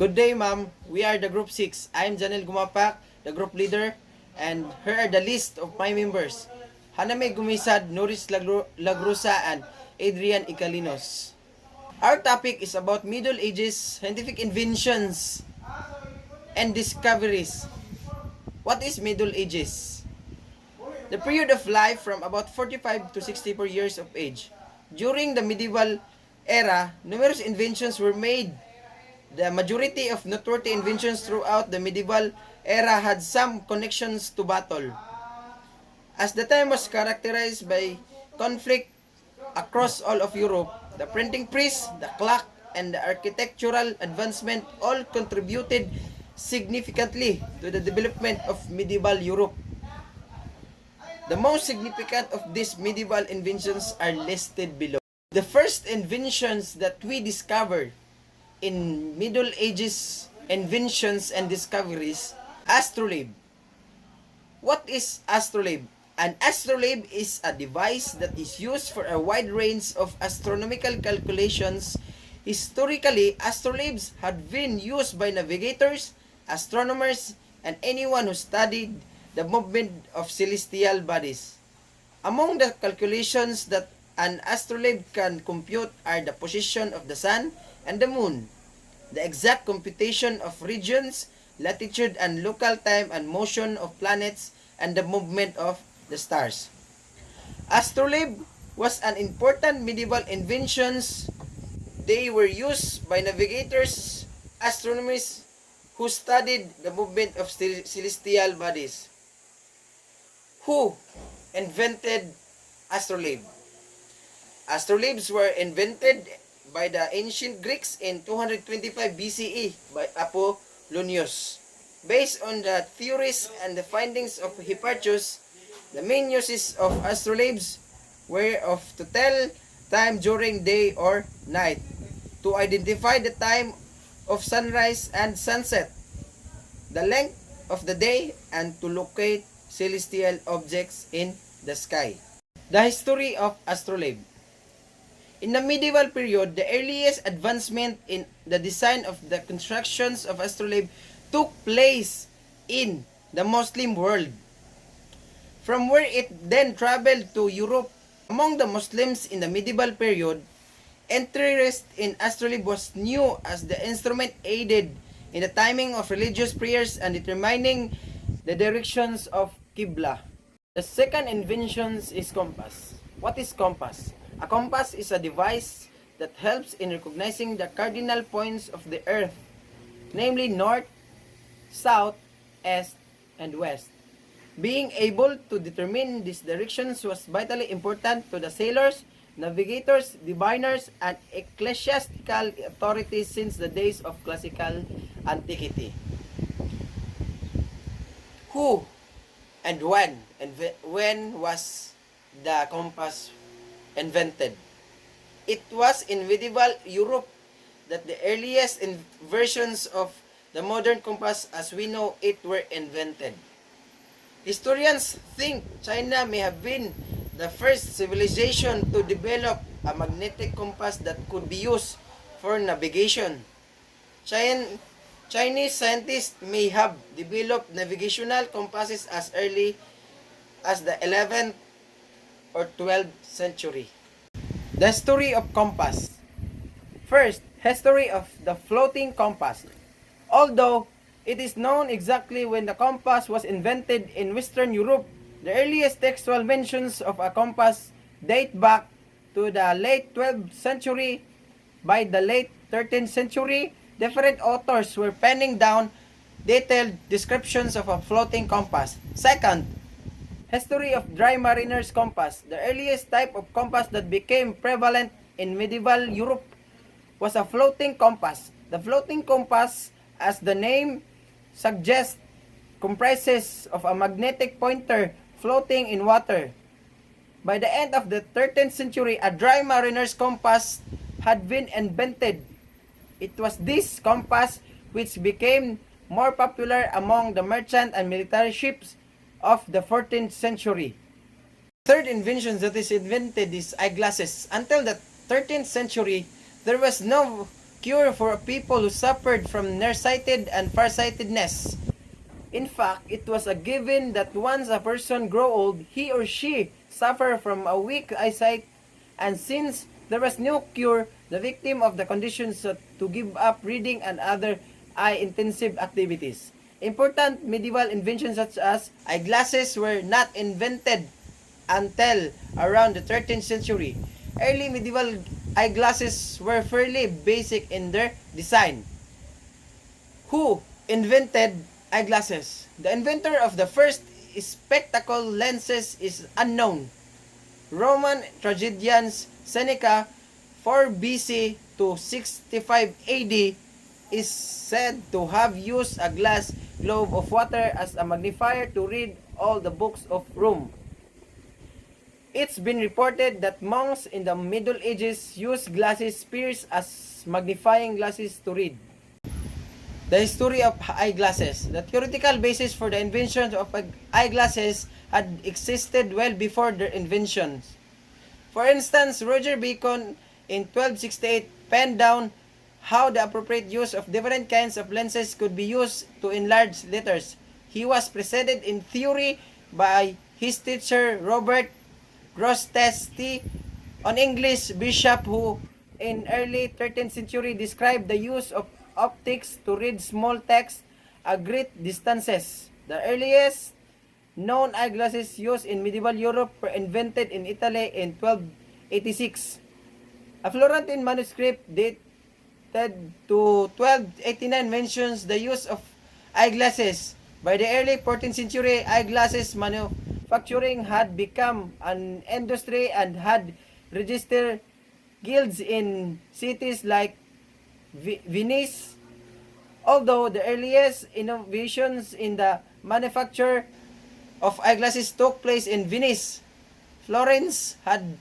Good day, ma'am. We are the Group 6. I'm Janel Gumapak, the group leader, and here are the list of my members. Haname Gumisad, Norris Lagrusa, and Adrian Icalinos. Our topic is about Middle Ages, scientific inventions, and discoveries. What is Middle Ages? The period of life from about 45 to 64 years of age. During the medieval era, numerous inventions were made. The majority of noteworthy inventions throughout the medieval era had some connections to battle. As the time was characterized by conflict across all of Europe, the printing press, the clock, and the architectural advancement all contributed significantly to the development of medieval Europe. The most significant of these medieval inventions are listed below. The first inventions that we discovered in Middle Ages inventions and discoveries, astrolabe. What is astrolabe? An astrolabe is a device that is used for a wide range of astronomical calculations. Historically, astrolabes had been used by navigators, astronomers, and anyone who studied the movement of celestial bodies. Among the calculations that an astrolabe can compute are the position of the sun and the moon, the exact computation of regions, latitude and local time and motion of planets, and the movement of the stars. Astrolabe was an important medieval invention. They were used by navigators, astronomers who studied the movement of celestial bodies. Who invented astrolabe? Astrolabes were invented by the ancient Greeks in 225 BCE by Apollonius. Based on the theories and the findings of Hipparchus, the main uses of astrolabes were to tell time during day or night, to identify the time of sunrise and sunset, the length of the day, and to locate celestial objects in the sky. The history of astrolabe. In the medieval period, the earliest advancement in the design of the constructions of astrolabe took place in the Muslim world, from where it then traveled to Europe. Among the Muslims in the medieval period, interest in astrolabe was new as the instrument aided in the timing of religious prayers and determining the directions of Qibla. The second invention is compass. What is compass? A compass is a device that helps in recognizing the cardinal points of the earth, namely north, south, east, and west. Being able to determine these directions was vitally important to the sailors, navigators, diviners, and ecclesiastical authorities since the days of classical antiquity. Who and when was the compass invented? It was in medieval Europe that the earliest versions of the modern compass as we know it were invented. Historians think China may have been the first civilization to develop a magnetic compass that could be used for navigation. Chinese scientists may have developed navigational compasses as early as the 11th or 12th century. The history of compass. First, history of the floating compass. Although it is known exactly when the compass was invented in Western Europe, the earliest textual mentions of a compass date back to the late 12th century. By the late 13th century, different authors were penning down detailed descriptions of a floating compass. Second, history of dry mariner's compass. The earliest type of compass that became prevalent in medieval Europe was a floating compass. The floating compass, as the name suggests, comprises of a magnetic pointer floating in water. By the end of the 13th century, a dry mariner's compass had been invented. It was this compass which became more popular among the merchant and military ships of the 14th century. Third invention that is invented is eyeglasses. Until the 13th century, there was no cure for people who suffered from nearsighted and farsightedness. In fact, it was a given that once a person grow old, he or she suffer from a weak eyesight, and since there was no cure, the victim of the condition sought to give up reading and other eye-intensive activities. Important medieval inventions such as eyeglasses were not invented until around the 13th century. Early medieval eyeglasses were fairly basic in their design. Who invented eyeglasses? The inventor of the first spectacle lenses is unknown. Roman tragedians Seneca 4 BC to 65 AD is said to have used a glass globe of water as a magnifier to read all the books of Rome. It's been reported that monks in the Middle Ages used glasses spears as magnifying glasses to read. The history of eyeglasses. The theoretical basis for the invention of eyeglasses had existed well before their inventions. For instance, Roger Bacon in 1268 penned down how the appropriate use of different kinds of lenses could be used to enlarge letters. He was preceded in theory by his teacher Robert Grosseteste, an English bishop who in early 13th century described the use of optics to read small text at great distances. The earliest known eyeglasses used in medieval Europe were invented in Italy in 1286. A Florentine manuscript dated to 1289 mentions the use of eyeglasses. By the early 14th century, eyeglasses manufacturing had become an industry and had registered guilds in cities like Venice. Although the earliest innovations in the manufacture of eyeglasses took place in Venice, Florence had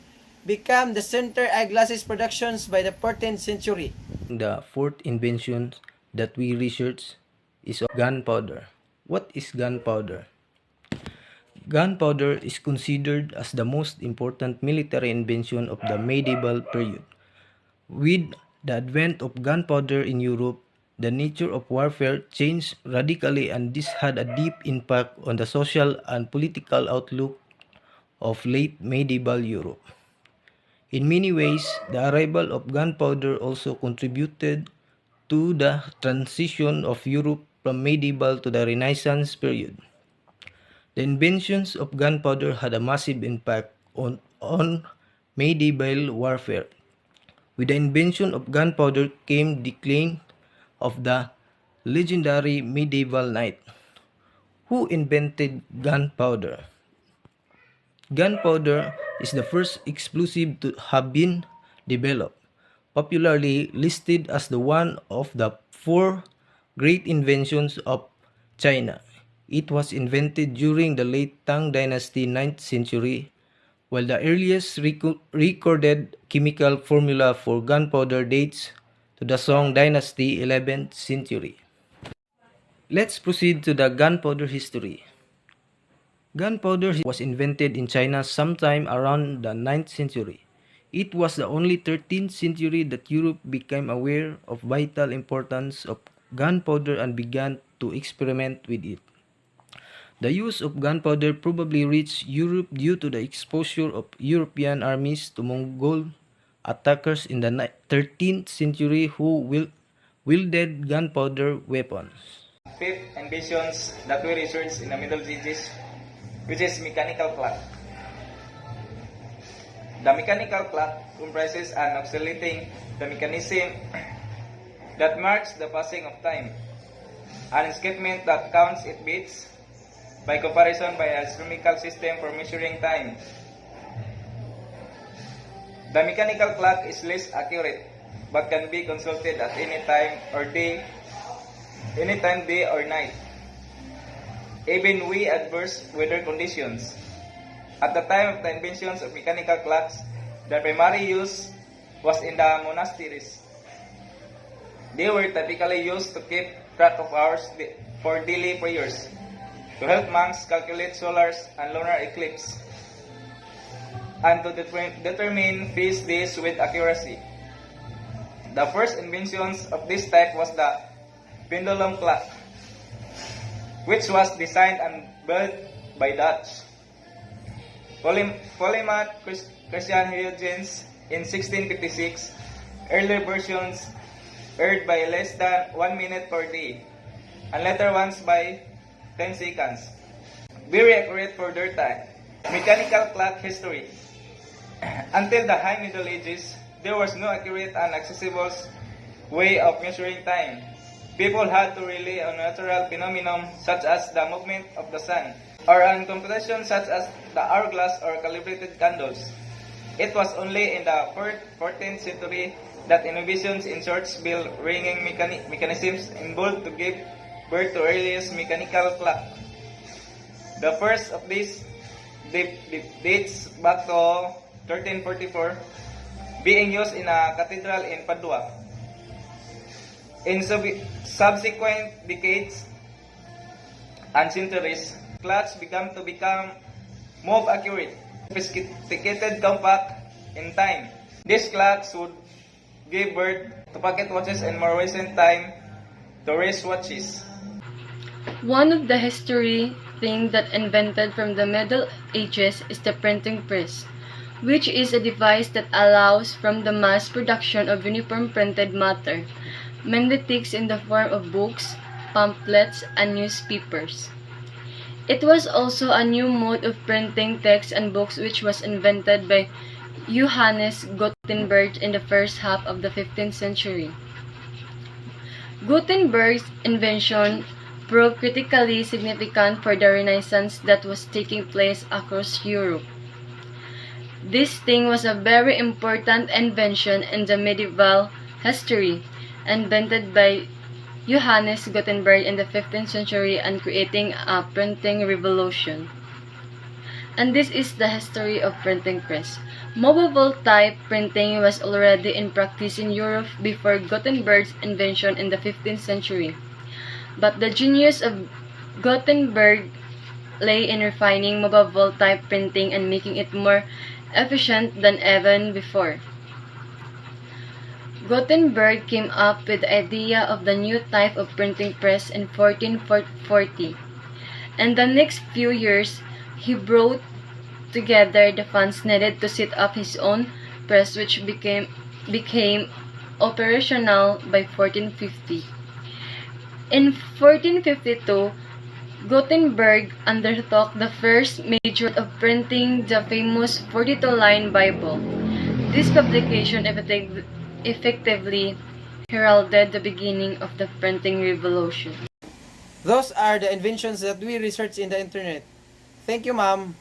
become the center eyeglasses productions by the 14th century. The fourth invention that we research is gunpowder. What is gunpowder? Gunpowder is considered as the most important military invention of the medieval period. With the advent of gunpowder in Europe, the nature of warfare changed radically, and this had a deep impact on the social and political outlook of late medieval Europe. In many ways, the arrival of gunpowder also contributed to the transition of Europe from medieval to the Renaissance period. The inventions of gunpowder had a massive impact on medieval warfare. With the invention of gunpowder came the decline of the legendary medieval knight. Who invented gunpowder? Gunpowder is the first explosive to have been developed, popularly listed as the one of the four great inventions of China. It was invented during the late Tang Dynasty 9th century, while the earliest recorded chemical formula for gunpowder dates to the Song Dynasty 11th century. Let's proceed to the gunpowder history. Gunpowder was invented in China sometime around the 9th century. It was the only 13th century that Europe became aware of vital importance of gunpowder and began to experiment with it. The use of gunpowder probably reached Europe due to the exposure of European armies to Mongol attackers in the 13th century who wielded gunpowder weapons. Fifth inventions that we researched in the Middle Ages, which is mechanical clock. The mechanical clock comprises an oscillating the mechanism that marks the passing of time, an escapement that counts its beats, by comparison by a astronomical system for measuring time. The mechanical clock is less accurate but can be consulted at any time day or night, even with adverse weather conditions. At the time of the inventions of mechanical clocks, the primary use was in the monasteries. They were typically used to keep track of hours for daily prayers, to help monks calculate solar and lunar eclipse, and to determine feast days with accuracy. The first inventions of this type was the pendulum clock, which was designed and built by Dutch polymath Christian Huygens in 1656. Earlier versions erred by less than 1 minute per day, and later ones by 10 seconds. Very accurate for their time. Mechanical clock history. Until the High Middle Ages, there was no accurate and accessible way of measuring time. People had to rely on natural phenomena such as the movement of the sun, or on computation such as the hourglass or calibrated candles. It was only in the 14th century that innovations in church bell ringing mechanisms evolved to give birth to earliest mechanical clock. The first of these dates back to 1344, being used in a cathedral in Padua. In subsequent decades and centuries, clocks began to become more accurate, sophisticated, compact in time. These clocks would give birth to pocket watches and more recent time to wristwatches. One of the history things that invented from the Middle Ages is the printing press, which is a device that allows from the mass production of uniform printed matter, mainly text in the form of books, pamphlets, and newspapers. It was also a new mode of printing text and books which was invented by Johannes Gutenberg in the first half of the 15th century. Gutenberg's invention proved critically significant for the Renaissance that was taking place across Europe. This thing was a very important invention in the medieval history, invented by Johannes Gutenberg in the 15th century and creating a printing revolution. And this is the history of printing press. Movable type printing was already in practice in Europe before Gutenberg's invention in the 15th century. But the genius of Gutenberg lay in refining movable type printing and making it more efficient than ever before. Gutenberg came up with the idea of the new type of printing press in 1440. In the next few years, he brought together the funds needed to set up his own press, which became operational by 1450. In 1452, Gutenberg undertook the first major of printing the famous 42-line Bible. This publication effectively heralded the beginning of the printing revolution. Those are the inventions that we researched in the internet. Thank you, ma'am.